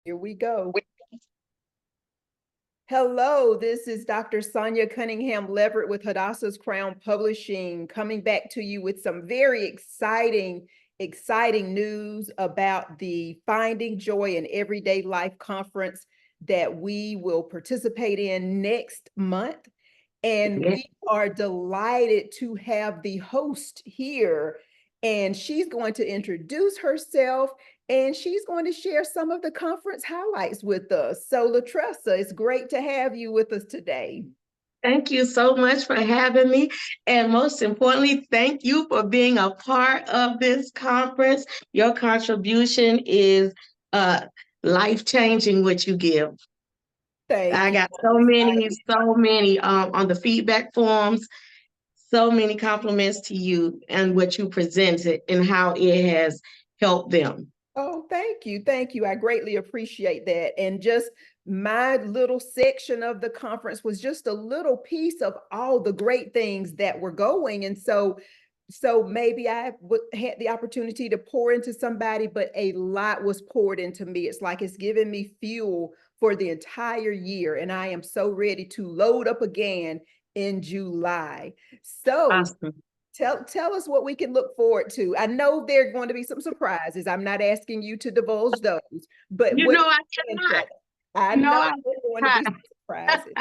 Here we go. Hello, this is Dr. Sonia Cunningham Leverett with Hadassah's Crown Publishing, coming back to you with some very exciting news about the Finding Joy in Everyday Life conference that we will participate in next month. And we are delighted to have the host here, and she's going to introduce herself and she's going to share some of the conference highlights with us. So Latressa, it's great to have you with us today. Thank you so much for having me. And most importantly, thank you for being a part of this conference. Your contribution is life-changing what you give. Thank I you. got so many on the feedback forms, so many compliments to you and what you presented and how it has helped them. Oh, thank you. Thank you. I greatly appreciate that. And just my little section of the conference was just a little piece of all the great things that were going. And so maybe I had the opportunity to pour into somebody, but a lot was poured into me. It's like it's given me fuel for the entire year. And I am so ready to load up again in July. So Awesome. tell us what we can look forward to. I know there are going to be some surprises. I'm not asking you to divulge those, but You what know, I cannot. I You know, know I there's going to be some surprises.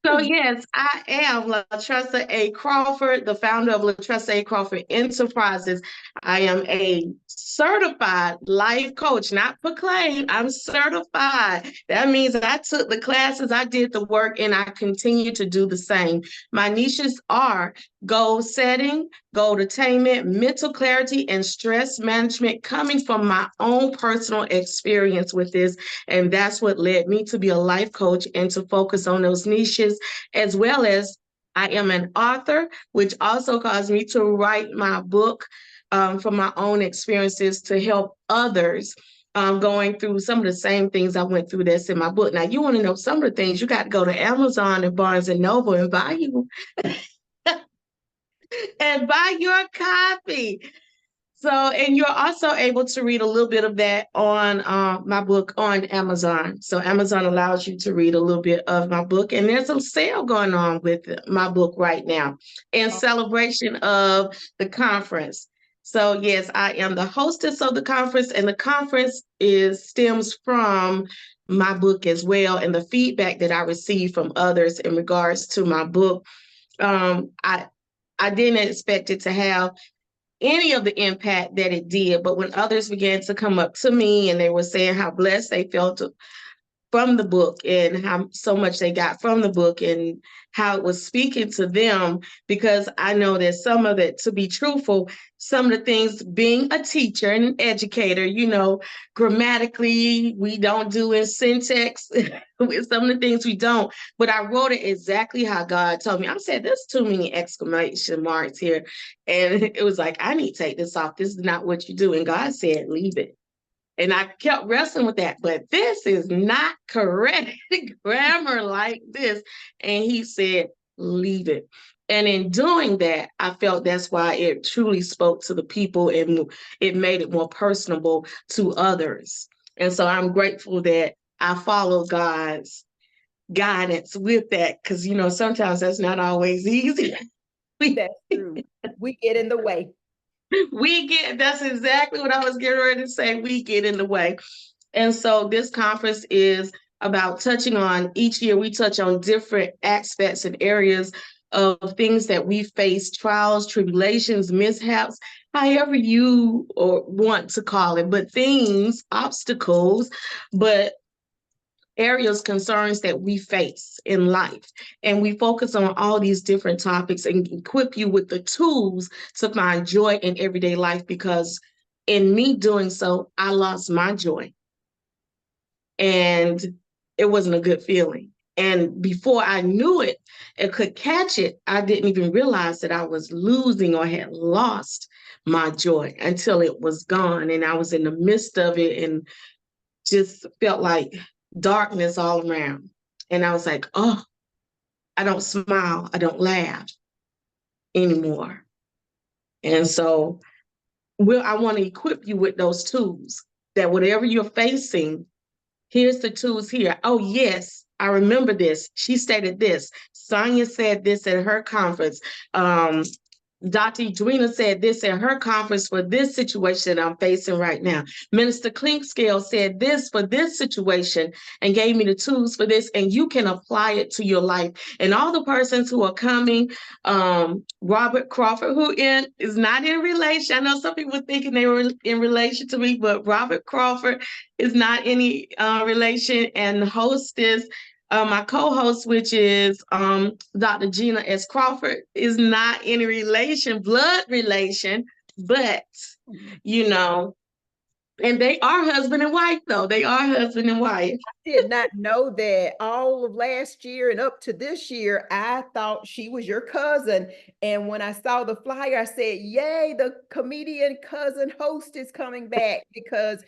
So yes, I am Latressa A. Crawford, the founder of Latressa A. Crawford Enterprises. I am a certified life coach, not proclaimed. I'm certified. That means I took the classes, I did the work, and I continue to do the same. My niches are goal setting, goal attainment, mental clarity, and stress management, coming from my own personal experience with this. And that's what led me to be a life coach and to focus on those niches, as well as I am an author, which also caused me to write my book from my own experiences to help others going through some of the same things I went through that's in my book. Now, you want to know some of the things, you got to go to Amazon and Barnes and Noble and buy you and buy your copy. So, and you're also able to read a little bit of that on my book on Amazon. So Amazon allows you to read a little bit of my book. And there's a sale going on with my book right now in celebration of the conference. So yes, I am the hostess of the conference, and the conference stems from my book as well, and the feedback that I received from others in regards to my book. I didn't expect it to have any of the impact that it did. But when others began to come up to me and they were saying how blessed they felt from the book and how so much they got from the book and how it was speaking to them, because I know that some of it, to be truthful, some of the things, being a teacher and an educator, you know, grammatically, we don't do in syntax with some of the things we don't, but I wrote it exactly how God told me. I said, there's too many exclamation marks here. And it was like, I need to take this off. This is not what you do. And God said, leave it. And I kept wrestling with that, but this is not correct grammar like this. And he said, leave it. And in doing that, I felt that's why it truly spoke to the people and it made it more personable to others. And so I'm grateful that I follow God's guidance with that, because, you know, sometimes that's not always easy. That's true. We get in the way. That's exactly what I was getting ready to say. We get in the way. And so this conference is about touching on, each year we touch on different aspects and areas of things that we face, trials, tribulations, mishaps, however you or want to call it, but things, obstacles, but areas, concerns that we face in life. And we focus on all these different topics and equip you with the tools to find joy in everyday life, because in me doing so, I lost my joy. And it wasn't a good feeling. And before I knew it and could catch it, I didn't even realize that I was losing or had lost my joy until it was gone. And I was in the midst of it and just felt like darkness all around. And I was like, oh, I don't smile, I don't laugh anymore. And so I want to equip you with those tools that whatever you're facing, here's the tools here. Oh, yes, I remember this. She stated this. Sonia said this at her conference. Dr. Edwina said this at her conference for this situation I'm facing right now. Minister Clinkscale said this for this situation and gave me the tools for this, and you can apply it to your life. And all the persons who are coming, Robert Crawford, is not in relation. I know some people thinking they were in relation to me, but Robert Crawford is not any relation, and the hostess, my co-host, which is Dr. Gina S. Crawford, is not any relation, blood relation, but you know, and they are husband and wife, though. They are husband and wife. Did not know that all of last year and up to this year, I thought she was your cousin. And when I saw the flyer, I said, yay, the comedian cousin host is coming back, because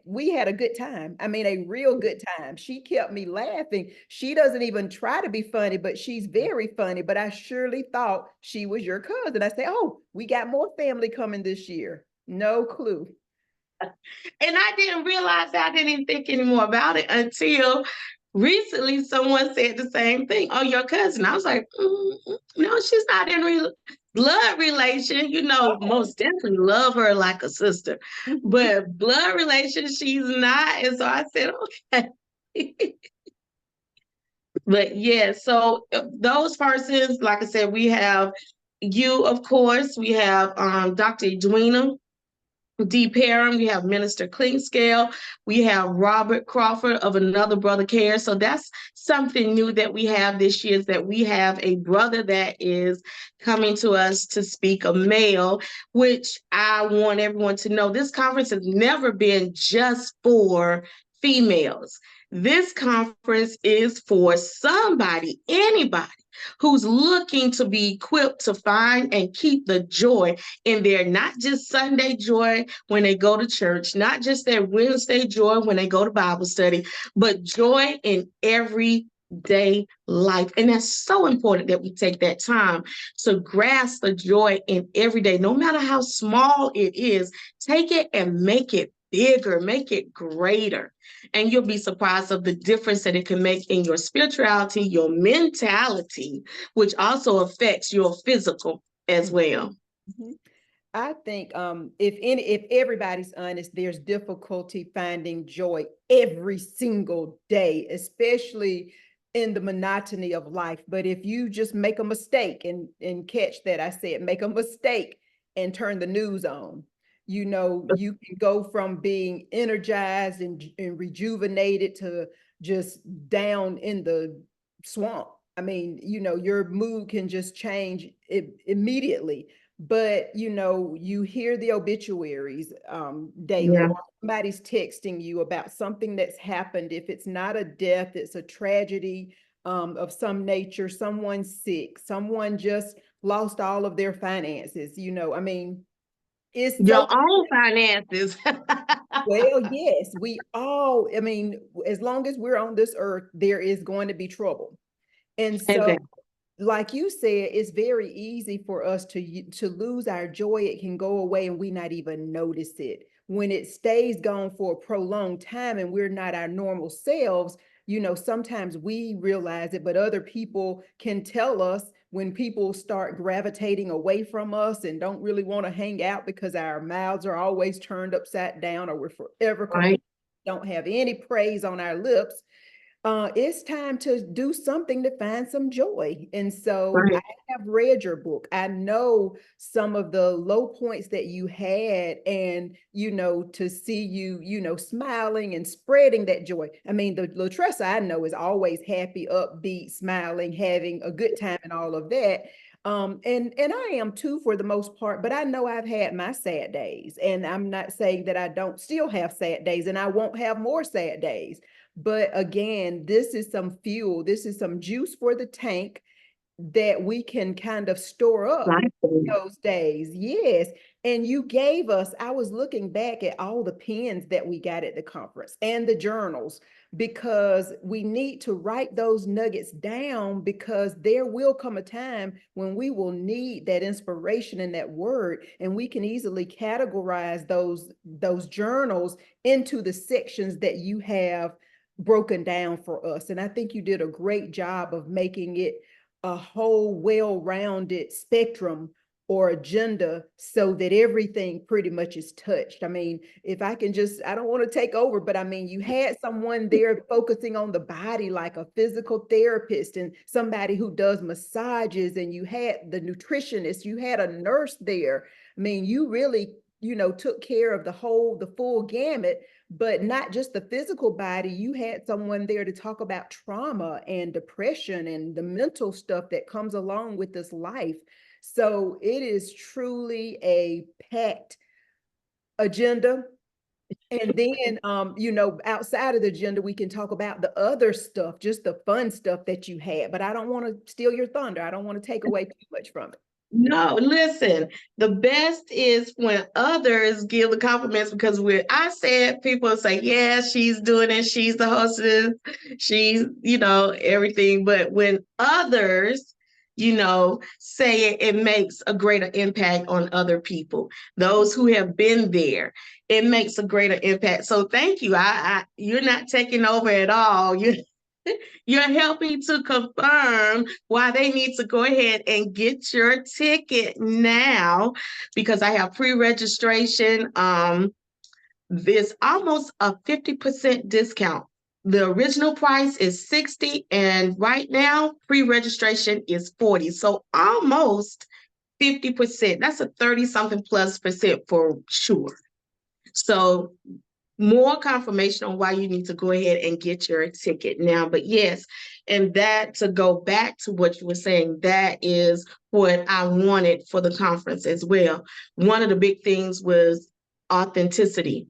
we had a good time. I mean, a real good time. She kept me laughing. She doesn't even try to be funny, but she's very funny. But I surely thought she was your cousin. I said, oh, we got more family coming this year. No clue. And I didn't realize that. I didn't even think anymore about it until recently someone said the same thing. Oh, your cousin. I was like, no, she's not in blood relation. You know, most definitely love her like a sister, but blood relation, she's not. And so I said, okay. But yeah, so those persons, like I said, we have you, of course, we have Dr. Edwina D. Parham, we have Minister Clinkscale, we have Robert Crawford of Another Brother Cares. So that's something new that we have this year, is that we have a brother that is coming to us to speak, a male, which I want everyone to know this conference has never been just for females. This conference is for somebody, anybody who's looking to be equipped to find and keep the joy in their, not just Sunday joy when they go to church, not just their Wednesday joy when they go to Bible study, but joy in everyday life. And that's so important that we take that time to grasp the joy in every day, no matter how small it is. Take it and make it bigger, make it greater. And you'll be surprised of the difference that it can make in your spirituality, your mentality, which also affects your physical as well. I think if everybody's honest, there's difficulty finding joy every single day, especially in the monotony of life. But if you just make a mistake, and catch that I said make a mistake and turn the news on, you can go from being energized and rejuvenated to just down in the swamp. I mean, your mood can just change immediately. But you hear the obituaries daily, Yeah. or somebody's texting you about something that's happened. If it's not a death, it's a tragedy of some nature. Someone's sick, someone just lost all of their finances. I mean, it's Your so own finances. well, yes, I mean, as long as we're on this earth, there is going to be trouble. And so, Exactly. like you said, it's very easy for us to lose our joy. It can go away and we not even notice it. When it stays gone for a prolonged time and we're not our normal selves, sometimes we realize it, but other people can tell us when people start gravitating away from us and don't really want to hang out because our mouths are always turned upside down, or we're forever complaining, Right. don't have any praise on our lips. It's time to do something to find some joy. And so I Right. have read your book. I know some of the low points that you had, and, to see you, smiling and spreading that joy. I mean, the Latressa I know is always happy, upbeat, smiling, having a good time and all of that. And I am too for the most part, but I know I've had my sad days, and I'm not saying that I don't still have sad days and I won't have more sad days. But again, this is some fuel, this is some juice for the tank. that we can kind of store up Right. those days. Yes. And you gave us, I was looking back at all the pens that we got at the conference and the journals, because we need to write those nuggets down, because there will come a time when we will need that inspiration and that word, and we can easily categorize those journals into the sections that you have broken down for us. And I think you did a great job of making it a whole well-rounded spectrum or agenda, so that everything pretty much is touched. I mean, if I can just, I don't want to take over, but I mean, you had someone there focusing on the body, like a physical therapist and somebody who does massages, and you had the nutritionist, you had a nurse there. I mean, you really, took care of the full gamut, but not just the physical body. You had someone there to talk about trauma and depression and the mental stuff that comes along with this life. So it is truly a packed agenda. And then, outside of the agenda, we can talk about the other stuff, just the fun stuff that you had. But I don't want to steal your thunder. I don't want to take away too much from it. No, listen, the best is when others give the compliments, because when I said, people say, yeah, she's doing it, she's the hostess, she's, everything. But when others, say it, it makes a greater impact on other people, those who have been there. It makes a greater impact. So thank you. You're not taking over at all. You're helping to confirm why they need to go ahead and get your ticket now, because I have pre-registration. There's almost a 50% discount. The original price is 60, and right now pre-registration is 40. So almost 50%. That's a 30-something plus percent for sure. So more confirmation on why you need to go ahead and get your ticket now. But yes, and that, to go back to what you were saying, that is what I wanted for the conference as well. One of the big things was authenticity.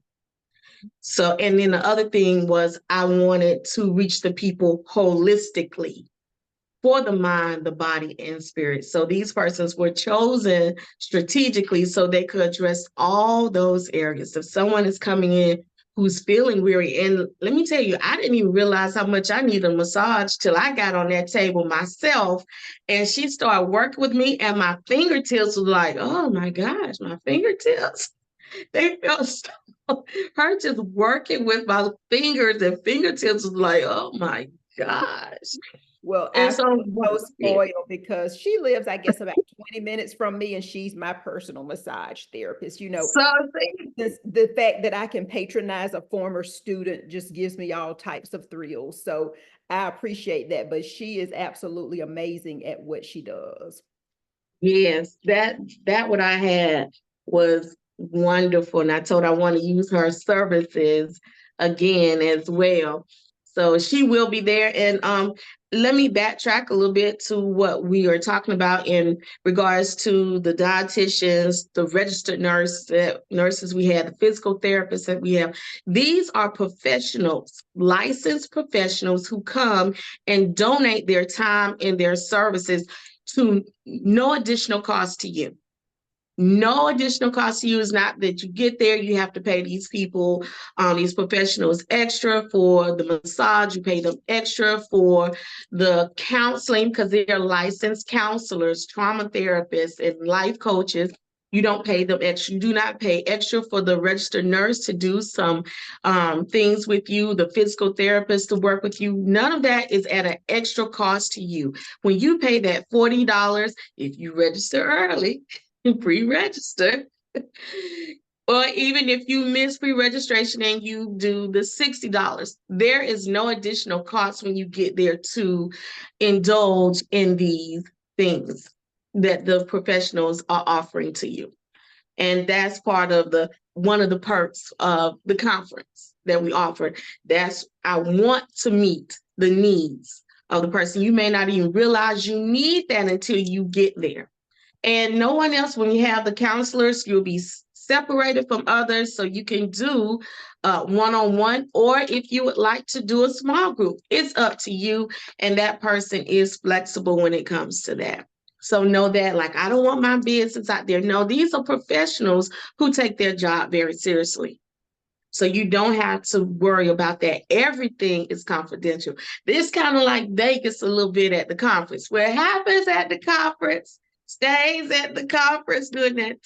So, and then the other thing was I wanted to reach the people holistically, for the mind, the body, and spirit. So these persons were chosen strategically so they could address all those areas. If someone is coming in who's feeling weary, and let me tell you, I didn't even realize how much I need a massage till I got on that table myself, and she started working with me, and my fingertips were like, oh my gosh, my fingertips. They felt so, her just working with my fingers and fingertips was like, oh my gosh. Well, And I so, feel so spoiled because she lives, I guess, about 20 minutes from me, and she's my personal massage therapist. so The fact that I can patronize a former student just gives me all types of thrills. So I appreciate that. But she is absolutely amazing at what she does. yes, that what I had was wonderful, and I told her I want to use her services again as well. So she will be there, and let me backtrack a little bit to what we are talking about in regards to the dietitians, the registered nurses we have, the physical therapists that we have. These are professionals, licensed professionals who come and donate their time and their services to no additional cost to you. No additional cost to you. Is not that you get there, you have to pay these people, these professionals extra for the massage, you pay them extra for the counseling because they are licensed counselors, trauma therapists, and life coaches. You don't pay them extra. You do not pay extra for the registered nurse to do some things with you, the physical therapist to work with you. None of that is at an extra cost to you. When you pay that $40, if you register early, pre-register, or even if you miss pre-registration and you do the $60, there is no additional cost when you get there to indulge in these things that the professionals are offering to you. And that's part of one of the perks of the conference that we offer. I want to meet the needs of the person. You may not even realize you need that until you get there. And no one else, when you have the counselors, you'll be separated from others so you can do one-on-one, or if you would like to do a small group, it's up to you. And that person is flexible when it comes to that. So know that, like, I don't want my business out there. No, these are professionals who take their job very seriously. So you don't have to worry about that. Everything is confidential. This kind of like Vegas a little bit at the conference. What happens at the conference stays at the conference during that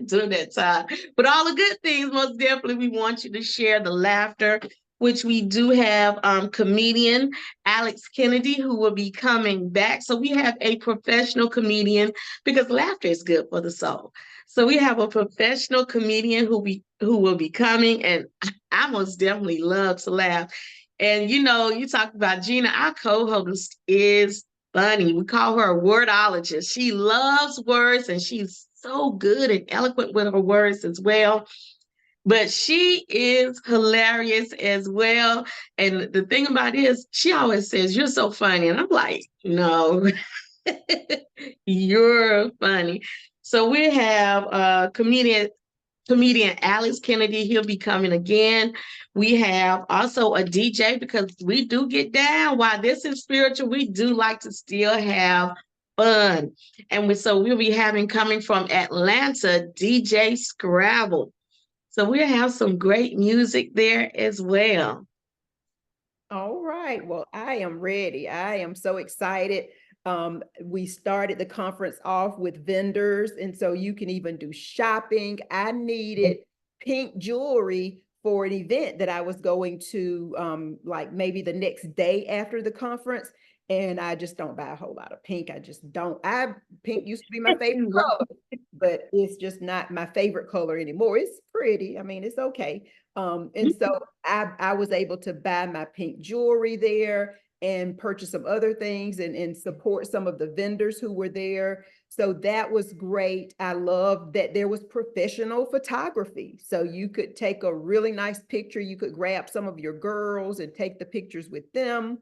during that time. But all the good things, most definitely, we want you to share the laughter, which we do have comedian Alex Kennedy, who will be coming back. So we have a professional comedian, because laughter is good for the soul. So we have a professional comedian who will be coming, and I most definitely love to laugh. And you know, you talk about Gina, our co-host is funny. We call her a wordologist. She loves words, and she's so good and eloquent with her words as well. But she is hilarious as well. And the thing about it is, she always says, "You're so funny." And I'm like, no, you're funny. So we have comedian Alex Kennedy. He'll be coming again. We have also a DJ, because we do get down. While this is spiritual, we do like to still have fun. And so we'll be having, coming from Atlanta, DJ Scrabble. So we'll have some great music there as well. All right. Well, I am ready. I am so excited. We started the conference off with vendors, and so you can even do shopping. I needed pink jewelry for an event that I was going to, like maybe the next day after the conference. And I just don't buy a whole lot of pink. I just don't. Pink used to be my favorite color, but it's just not my favorite color anymore. It's pretty. I mean, it's okay. And so I was able to buy my pink jewelry there and purchase some other things and support some of the vendors who were there. So that was great. I love that there was professional photography. So you could take a really nice picture. You could grab some of your girls and take the pictures with them.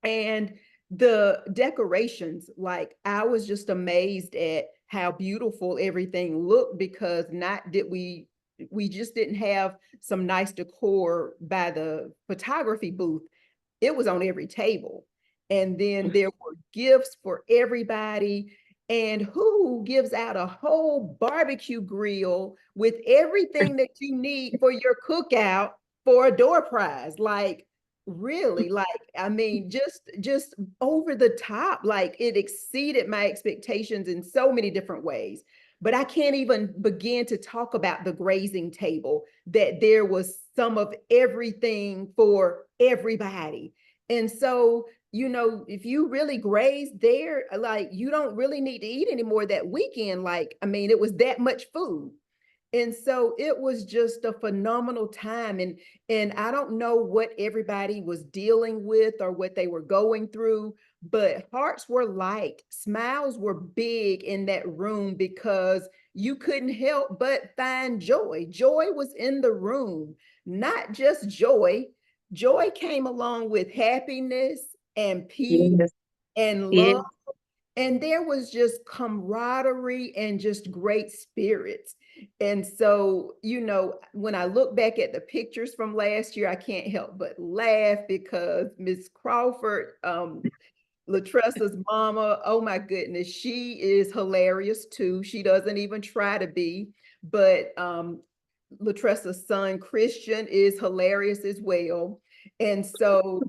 And the decorations, like, I was just amazed at how beautiful everything looked, because not did we just didn't have some nice decor by the photography booth. It was on every table. And then there were gifts for everybody. And who gives out a whole barbecue grill with everything that you need for your cookout for a door prize? Like, really, like, I mean, just over the top. Like, it exceeded my expectations in so many different ways. But I can't even begin to talk about the grazing table, that there was some of everything for everybody. And so, you know, if you really graze there, like, you don't really need to eat anymore that weekend. Like, I mean, it was that much food. And so it was just a phenomenal time. And I don't know what everybody was dealing with or what they were going through, but hearts were light, smiles were big in that room, because you couldn't help but find joy. Joy was in the room, not just joy. Joy came along with happiness and peace Yes, and yes, love. And there was just camaraderie and just great spirits. And so, you know, when I look back at the pictures from last year, I can't help but laugh, because Miss Crawford, Latressa's mama, oh my goodness, she is hilarious too. She doesn't even try to be, but Latressa's son Christian is hilarious as well. And so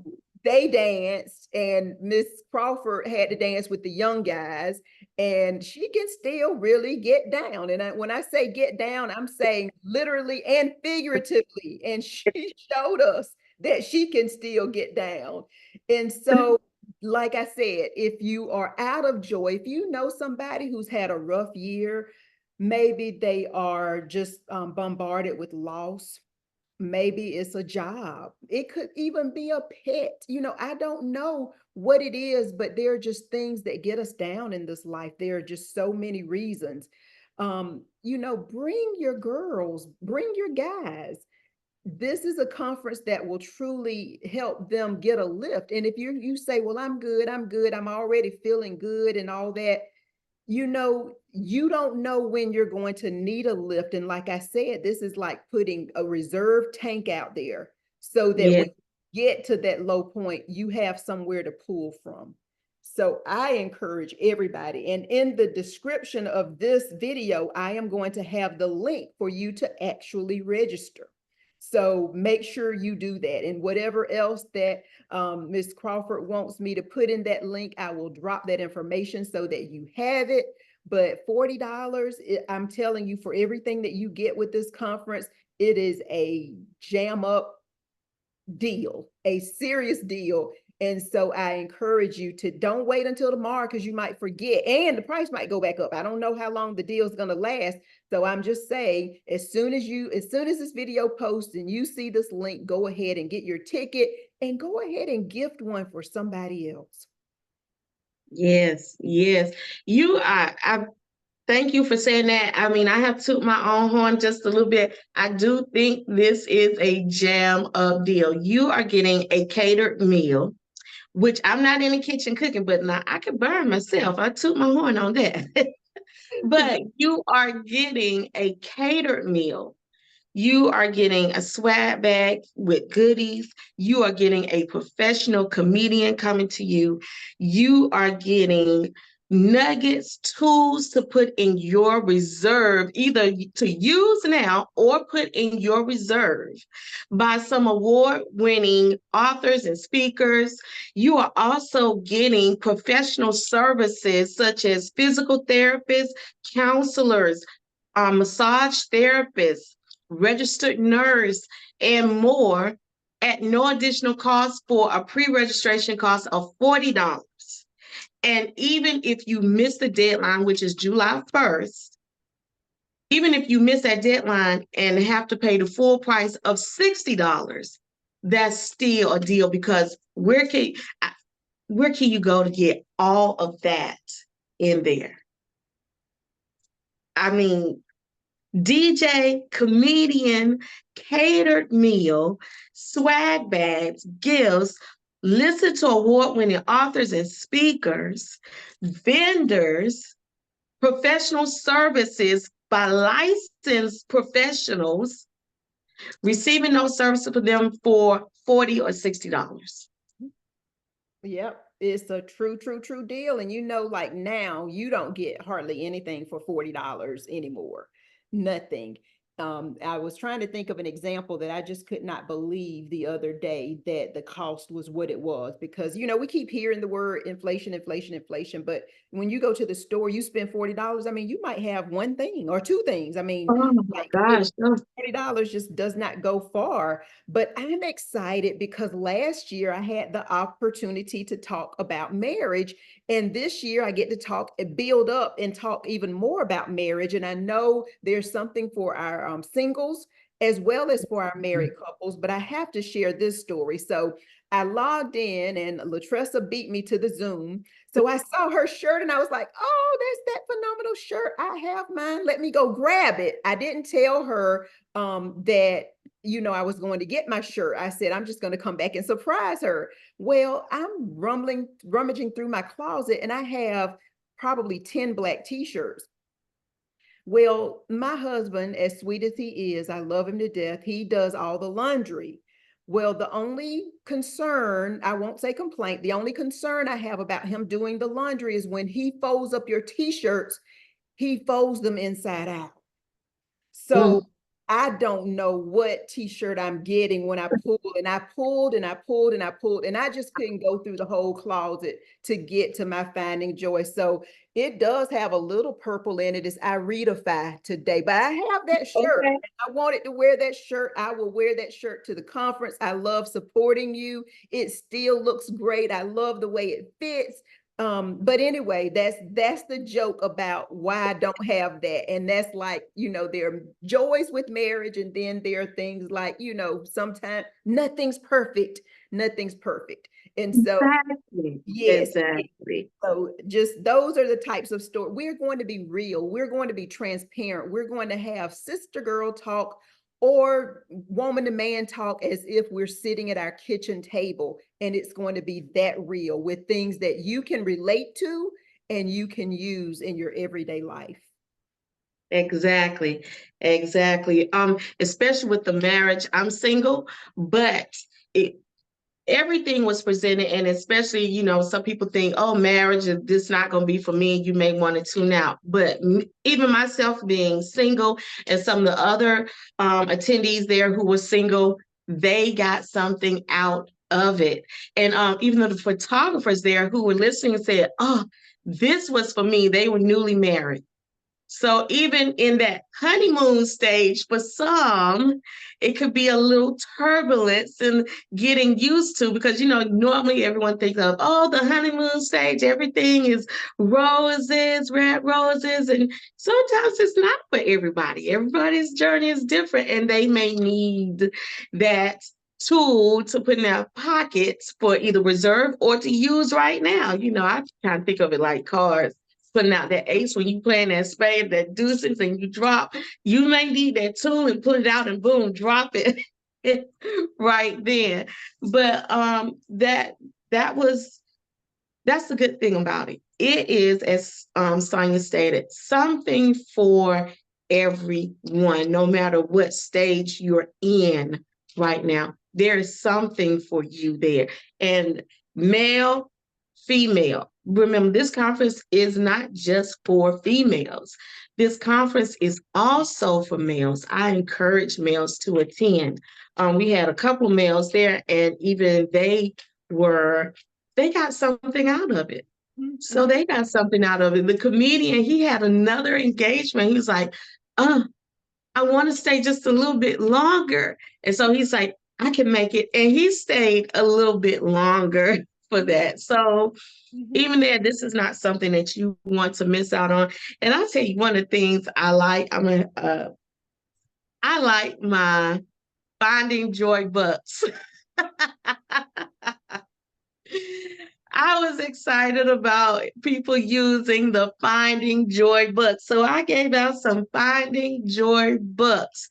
they danced, and Miss Crawford had to dance with the young guys, and she can still really get down. And when I say get down, I'm saying literally and figuratively. And she showed us that she can still get down. And so, like I said, if you are out of joy, if you know somebody who's had a rough year, maybe they are just bombarded with loss. Maybe it's a job. It could even be a pet. You know, I don't know what it is, but there are just things that get us down in this life. There are just so many reasons. You know, bring your girls, bring your guys. This is a conference that will truly help them get a lift. And if you say, well, I'm good, I'm already feeling good and all that, you know, you don't know when you're going to need a lift. And like I said, this is like putting a reserve tank out there so that Yeah. when you get to that low point, you have somewhere to pull from. So I encourage everybody. And in the description of this video, I am going to have the link for you to actually register. So make sure you do that. And whatever else that Ms. Crawford wants me to put in that link, I will drop that information so that you have it. But $40, I'm telling you, for everything that you get with this conference, it is a jam up deal, a serious deal. And so I encourage you to don't wait until tomorrow because you might forget and the price might go back up. I don't know how long the deal is going to last. So I'm just saying, as soon as this video posts and you see this link, go ahead and get your ticket and go ahead and gift one for somebody else. Yes, yes. I thank you for saying that. I mean, I have took my own horn just a little bit. I do think this is a jam up deal. You are getting a catered meal, which I'm not in the kitchen cooking, but now I can burn myself. I took my horn on that. But you are getting a catered meal. You are getting a swag bag with goodies. You are getting a professional comedian coming to you. You are getting nuggets, tools to put in your reserve, either to use now or put in your reserve by some award winning authors and speakers. You are also getting professional services such as physical therapists, counselors, massage therapists, registered nurse, and more at no additional cost for a pre-registration cost of $40. And even if you miss the deadline, which is July 1st, even if you miss that deadline and have to pay the full price of $60, that's still a deal because where can you go to get all of that in there? I mean, DJ, comedian, catered meal, swag bags, gifts, listen to award-winning authors and speakers, vendors, professional services by licensed professionals, receiving those services for them for $40 or $60. Yep. It's a true deal. And you know, like now you don't get hardly anything for $40 anymore. Nothing. I was trying to think of an example that I just could not believe the other day that the cost was what it was because you know we keep hearing the word inflation, inflation, inflation, but when you go to the store, you spend $40. I mean, you might have one thing or two things. I mean, Oh my like gosh. $40 just does not go far. But I'm excited because last year I had the opportunity to talk about marriage. And this year I get to talk and build up and talk even more about marriage. And I know there's something for our singles as well as for our married couples, but I have to share this story. So I logged in and Latressa beat me to the Zoom. So I saw her shirt and I was like, oh, that's that phenomenal shirt. I have mine. Let me go grab it. I didn't tell her that you know I was going to get my shirt. I said I'm just going to come back and surprise her. Well, I'm rummaging through my closet and I have probably 10 black t-shirts. Well, my husband, as sweet as he is, I love him to death, he does all the laundry. Well, the only concern, I won't say complaint, the only concern I have about him doing the laundry is when he folds up your t-shirts, he folds them inside out. So Mm. I don't know what t-shirt I'm getting when I pulled and I pulled and I pulled and I pulled and I just couldn't go through the whole closet to get to my finding joy. So it does have a little purple in it. It's Iridify today, but I have that shirt. Okay. I wanted to wear that shirt. I will wear that shirt to the conference. I love supporting you. It still looks great. I love the way it fits. But anyway, that's the joke about why I don't have that. And that's like, you know, there are joys with marriage, and then there are things like, you know, sometimes nothing's perfect. Nothing's perfect. And so, Exactly. yes. Exactly. So just those are the types of stories. We're going to be real. We're going to be transparent. We're going to have sister girl talk or woman to man talk as if we're sitting at our kitchen table. And it's going to be that real with things that you can relate to and you can use in your everyday life. Exactly. Exactly. Especially with the marriage. I'm single, but it, everything was presented, and especially, some people think, oh, marriage is this not going to be for me, you may want to tune out, but even myself being single, and some of the other attendees there who were single, they got something out of it. And even though the photographers there who were listening said, oh, this was for me, they were newly married. So even in that honeymoon stage, for some, it could be a little turbulence and getting used to, because normally everyone thinks of, oh, the honeymoon stage, everything is roses, red roses, and sometimes it's not for everybody. Everybody's journey is different, and they may need that tool to put in their pockets for either reserve or to use right now. I kind of think of it like cars putting out that ace when you playing that spade, that deuces, and you drop. You may need that tool and put it out and boom, drop it right then. But that was that's the good thing about it. It is, as Sonia stated, something for everyone, no matter what stage you're in right now. There is something for you there. And male, female. Remember, this conference is not just for females. This conference is also for males. I encourage males to attend. We had a couple males there, and even they got something out of it. So they got something out of it. The comedian, he had another engagement. He was like, I want to stay just a little bit longer. And so he's like, I can make it. And he stayed a little bit longer for that. So even there, this is not something that you want to miss out on. And I'll tell you one of the things I like. I like my Finding Joy books. I was excited about people using the Finding Joy books. So I gave out some Finding Joy books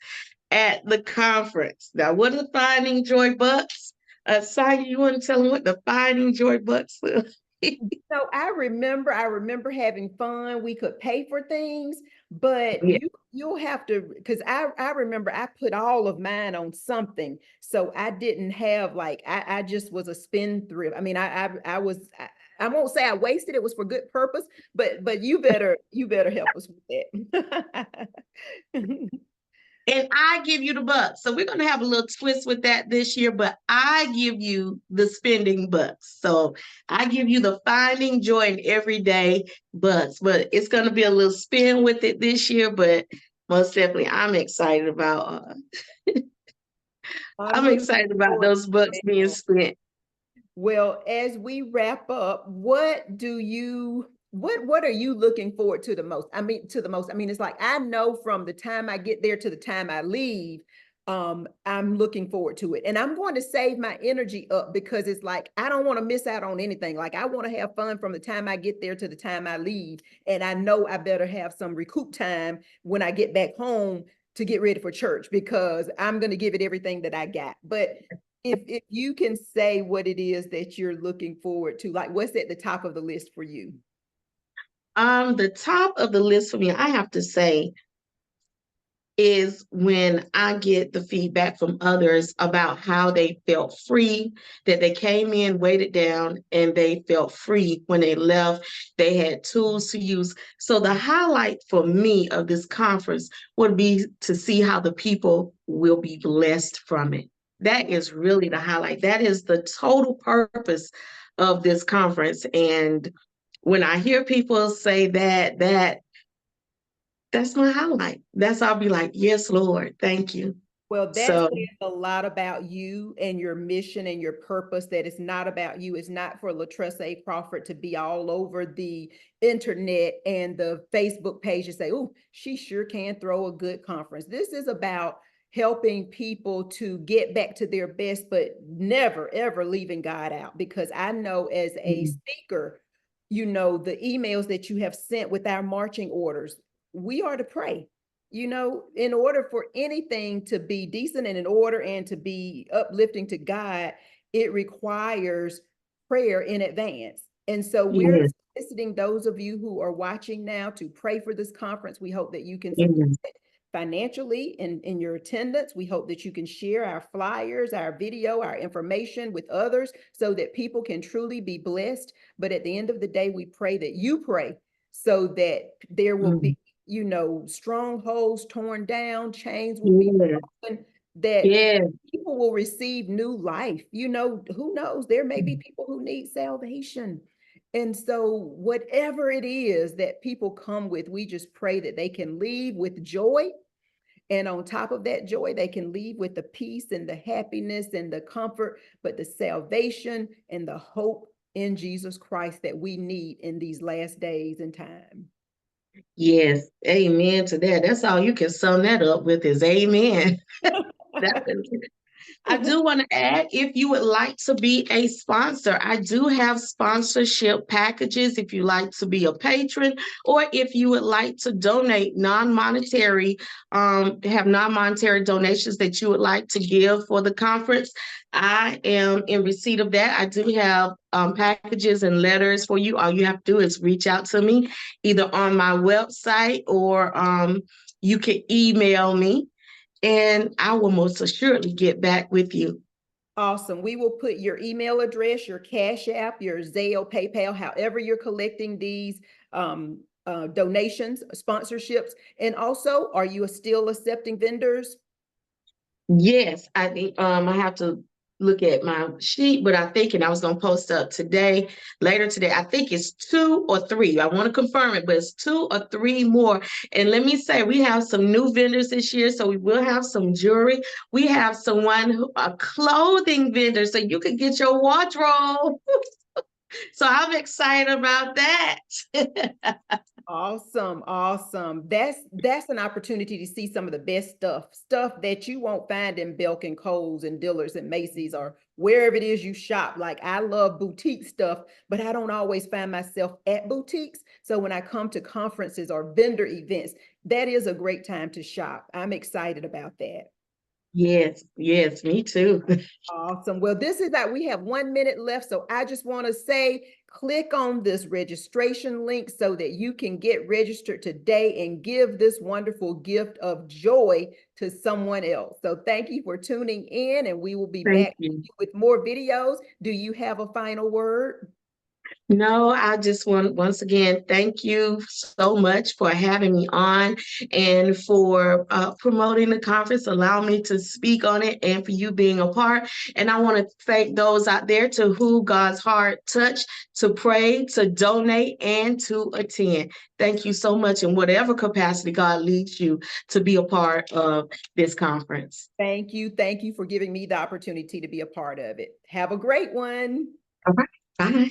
at the conference. Now, what are the Finding Joy books? Sonia, you want to tell them what the Finding Joy books are? So I remember having fun. We could pay for things, but Yeah. you'll have to, because I remember I put all of mine on something. So I didn't have like I just was a spendthrift. I mean, I was I won't say I wasted, it was for good purpose, but you better help us with that. And I give you the bucks. So we're going to have a little twist with that this year, but I give you the spending bucks. So I give you the Finding Joy in Everyday bucks, but it's going to be a little spin with it this year. But most definitely, I'm I'm looking excited about forward those books to being that. spent. Well, as we wrap up, what are you looking forward to the most? I mean, it's like I know from the time I get there to the time I leave, I'm looking forward to it. And I'm going to save my energy up because it's like I don't want to miss out on anything. Like I want to have fun from the time I get there to the time I leave. And I know I better have some recoup time when I get back home to get ready for church because I'm going to give it everything that I got. But if you can say what it is that you're looking forward to, like what's at the top of the list for you? The top of the list for me, I have to say, is when I get the feedback from others about how they felt free, that they came in, weighted down, and they felt free when they left. They had tools to use. So the highlight for me of this conference would be to see how the people will be blessed from it. That is really the highlight. That is the total purpose of this conference. And when I hear people say that's my highlight. I'll be like, yes, Lord, thank you. Well, that So, says a lot about you and your mission and your purpose, that it's not about you. It's not for Latressa A. Crawford to be all over the internet and the Facebook page and say, oh, she sure can throw a good conference. This is about helping people to get back to their best, but never, ever leaving God out. Because I know as a speaker, the emails that you have sent with our marching orders, we are to pray. In order for anything to be decent and in order and to be uplifting to God, it requires prayer in advance. And so we're Yes. soliciting those of you who are watching now to pray for this conference. We hope that you can support Yes. it financially in your attendance. We hope that you can share our flyers, our video, our information with others so that people can truly be blessed. But at the end of the day, we pray that you pray so that there will be, strongholds torn down, chains will be Yes. broken, that Yes. people will receive new life. Who knows? There may be people who need salvation. And so, whatever it is that people come with, we just pray that they can leave with joy. And on top of that joy, they can leave with the peace and the happiness and the comfort, but the salvation and the hope in Jesus Christ that we need in these last days and time. Yes. Amen to that. That's all you can sum that up with is amen. Definitely. I do want to add, if you would like to be a sponsor, I do have sponsorship packages if you like to be a patron, or if you would like to donate non-monetary, have non-monetary donations that you would like to give for the conference. I am in receipt of that. I do have packages and letters for you. All you have to do is reach out to me either on my website or you can email me and I will most assuredly get back with you. Awesome. We will put your email address, your Cash App, your Zelle, PayPal, however you're collecting these donations, sponsorships. And also, are you still accepting vendors? Yes, I think I have to look at my sheet, but I think, and I was gonna post up today, later today. I think it's 2 or 3. I want to confirm it, but it's 2 or 3 more. And let me say, we have some new vendors this year, so we will have some jewelry. We have a clothing vendor, so you can get your wardrobe. So I'm excited about that. Awesome, awesome. That's an opportunity to see some of the best stuff that you won't find in Belk and Kohl's and Dillard's and Macy's or wherever it is you shop. Like I love boutique stuff, but I don't always find myself at boutiques. So when I come to conferences or vendor events, that is a great time to shop. I'm excited about that. Yes, yes, me too. Awesome. Well, this is that we have 1 minute left. So I just want to say, click on this registration link so that you can get registered today and give this wonderful gift of joy to someone else. So thank you for tuning in, and we will be Thank back you. with more videos. Do you have a final word? No, I just want once again thank you so much for having me on and for promoting the conference, allow me to speak on it, and for you being a part. And I want to thank those out there to who God's heart touched to pray, to donate, and to attend. Thank you so much in whatever capacity God leads you to be a part of this conference. Thank you. Thank you for giving me the opportunity to be a part of it. Have a great one. All right. Bye.